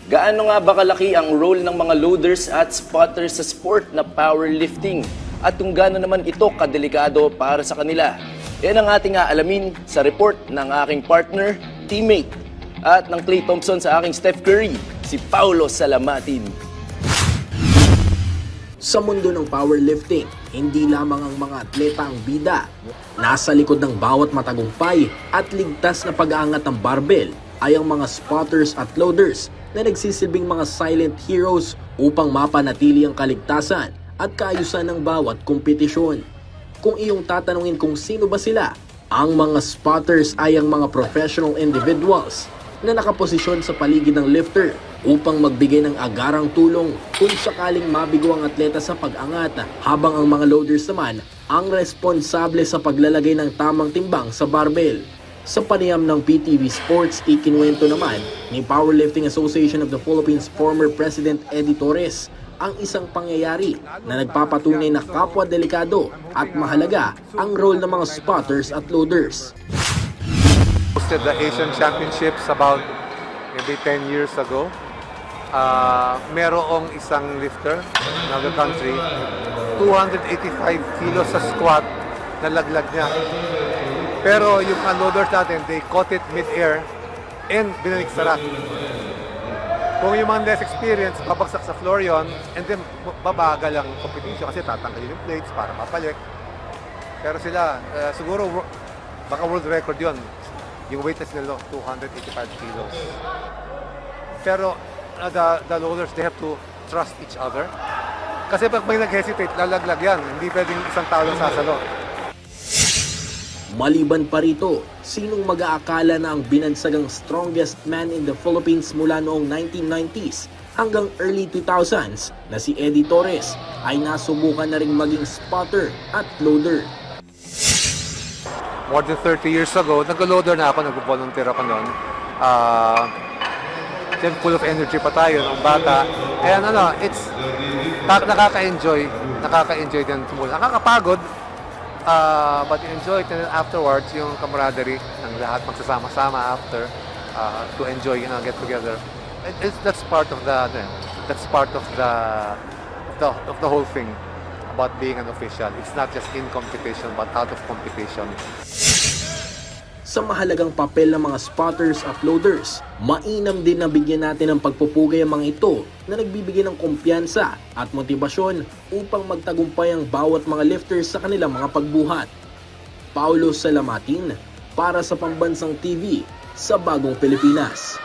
Gaano nga ba kalaki ang role ng mga loaders at spotters sa sport na powerlifting? At kung gaano naman ito kadelikado para sa kanila? Yan ang ating aalamin sa report ng aking partner, teammate, at ng Klay Thompson sa aking Steph Curry, si Paulo Salamatin. Sa mundo ng powerlifting, hindi lamang ang mga atleta ang bida. Nasa likod ng bawat matagumpay at ligtas na pag-aangat ng barbell ay ang mga spotters at loaders na nagsisilbing mga silent heroes upang mapanatili ang kaligtasan at kaayusan ng bawat kompetisyon. Kung iyong tatanungin kung sino ba sila, ang mga spotters ay ang mga professional individuals na nakaposisyon sa paligid ng lifter upang magbigay ng agarang tulong kung sakaling mabigo ang atleta sa pag-angat, habang ang mga loaders naman ang responsable sa paglalagay ng tamang timbang sa barbell. Sa panayam ng PTV Sports, ikinuwento naman ni Powerlifting Association of the Philippines former President Eddie Torres ang isang pangyayari na nagpapatunay na kapwa delikado at mahalaga ang role ng mga spotters at loaders. Hosted the Asian Championships about maybe 10 years ago. Merong isang lifter ng the country, 285 kilos sa squat, nalaglag niya. Pero yung unloaders natin, they caught it mid-air and binalik sa rack. Kung yung mga less experience, babagsak sa floor yon, and then babagal ang competition kasi tatanggalin yung plates para mapalik. Pero sila, siguro baka world record yon. Yung weightless nila, 285 kilos. Pero the loaders, they have to trust each other. Kasi pag may nag-hesitate, lalaglag yan. Hindi pwedeng isang tao lang sasalo. Maliban pa rito, sinong mag-aakala na ang binansagang strongest man in the Philippines mula noong 1990s hanggang early 2000s na si Eddie Torres ay nasubukan na ring maging spotter at loader. More than 30 years ago, nag-loader na ako, nag-volunteer ako noon. Full of energy pa tayo, ng bata. Kaya it's nakaka-enjoy din tumulong. Nakakapagod, but you enjoy it, and then afterwards, yung camaraderie ng lahat magsasama-sama after to enjoy, get together. That's part of the whole thing about being an official. It's not just in competition, but out of competition. Sa mahalagang papel ng mga spotters at loaders, mainam din na bigyan natin ng pagpupugay ang mga ito na nagbibigay ng kumpiyansa at motibasyon upang magtagumpay ang bawat mga lifters sa kanilang mga pagbuhat. Paulo Salamatin para sa Pambansang TV sa Bagong Pilipinas.